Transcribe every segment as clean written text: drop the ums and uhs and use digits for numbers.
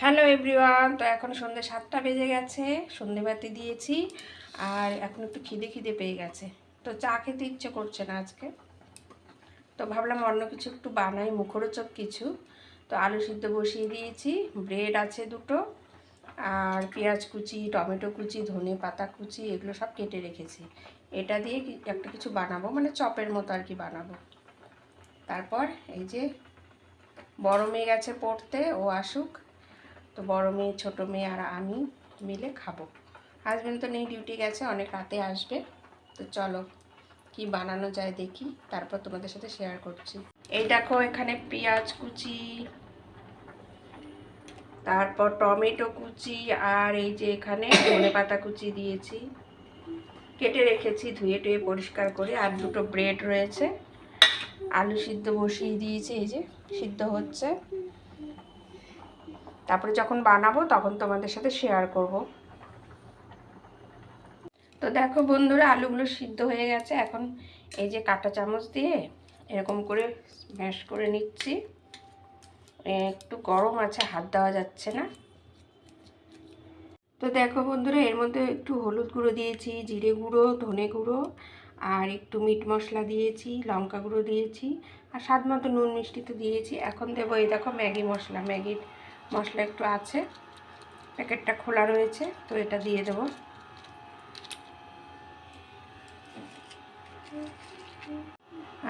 Hello everyone. তো এখন সন্ধ্যে 7টা বেজে গেছে, সন্ধ্যেবাতি দিয়েছি আর এখন একটু খিদে খিদে পেয়ে গেছে। তো চা খেতে ইচ্ছে করছে না আজকে, তো ভাবলাম অন্য কিছু একটু বানাই, মুখরোচক কিছু। তো আলু সিদ্ধ বসিয়ে দিয়েছি, ব্রেড আছে দুটো, আর পেঁয়াজ কুচি, টমেটো কুচি, ধনে পাতা কুচি এগুলো সব কেটে রেখেছি। এটা দিয়ে একটা কিছু বানাবো, মানে চপের মতো আর কি বানাবো। তারপর এই যে বড় মেয়ে গেছে পড়তে, ও আসুক, তো বড় মেয়ে, ছোটো মেয়ে আর আমি মিলে খাবো। হাজব্যান্ড তো নেই, ডিউটি গেছে, অনেক রাতে আসবে। তো চলো কি বানানো যায় দেখি, তারপর তোমাদের সাথে শেয়ার করছি। এই দেখো এখানে পেঁয়াজ কুচি, তারপর টমেটো কুচি, আর এই যে এখানে ধনেপাতা কুচি দিয়েছি, কেটে রেখেছি ধুয়ে টুয়ে পরিষ্কার করে। আর দুটো ব্রেড রয়েছে, আলু সিদ্ধ বসিয়ে দিয়েছি, এই যে সিদ্ধ হচ্ছে। তারপরে যখন বানাবো তখন তোমাদের সাথে শেয়ার করব। তো দেখো বন্ধুরা, আলুগুলো সিদ্ধ হয়ে গেছে। এখন এই যে কাঁটা চামচ দিয়ে এরকম করে ম্যাশ করে নিচ্ছি। একটু গরম আছে, হাত দেওয়া যাচ্ছে না। তো দেখো বন্ধুরা, এর মধ্যে একটু হলুদ গুঁড়ো দিয়েছি, জিরে গুঁড়ো, ধনে গুঁড়ো, আর একটু মিট মশলা দিয়েছি, লঙ্কা গুঁড়ো দিয়েছি, আর স্বাদ মতো নুন মিষ্টি তো দিয়েছি। এখন দেবো এই দেখো ম্যাগি মশলা, ম্যাগির মশলা একটু আছে, প্যাকেটটা খোলা রয়েছে, তো এটা দিয়ে দেবো।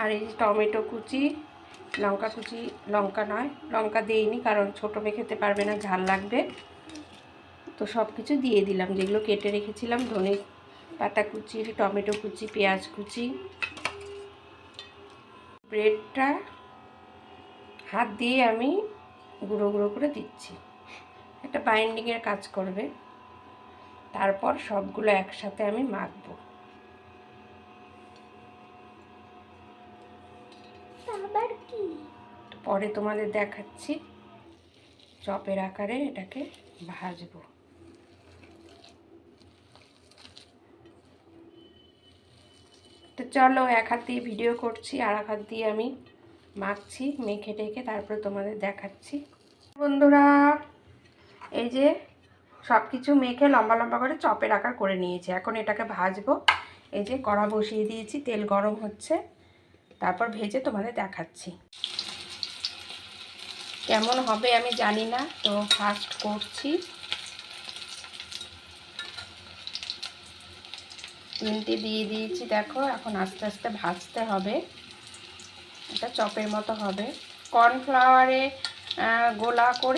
আর এই টমেটো কুচি, লঙ্কা কুচি, লঙ্কা নয়, লঙ্কা দিইনি কারণ ছোটো মেয়ে খেতে পারবে না, ঝাল লাগবে। তো সব কিছু দিয়ে দিলাম, যেগুলো কেটে রেখেছিলাম, ধনে পাতা কুচি, টমেটো কুচি, পেঁয়াজ কুচি। ব্রেডটা হাত দিয়ে আমি গুঁড়ো গুঁড়ো করে দিচ্ছি, একটা বাইন্ডিংয়ের কাজ করবে। তারপর সবগুলো একসাথে আমি মাখবো। পরে তোমাদের দেখাচ্ছি চপের আকারে এটাকে ভাজবো। তো চলো, এক হাত দিয়ে ভিডিও করছি আর এক হাত দিয়ে আমি মাখছি, মেখে টেখে তারপরে তোমাদের দেখাচ্ছি। বন্ধুরা, এই যে সব কিছু মেখে লম্বা লম্বা করে চপের আকার করে নিয়েছি। এখন এটাকে ভাজবো। এই যে কড়া বসিয়ে দিয়েছি, তেল গরম হচ্ছে, তারপর ভেজে তোমাদের দেখাচ্ছি। কেমন হবে আমি জানি না, তো ফার্স্ট করছি। তিনটে দিয়ে দিয়েছি, দেখো এখন আস্তে আস্তে ভাজতে হবে, এটা চপের মতো হবে। কর্নফ্লাওয়ারে গোলা করে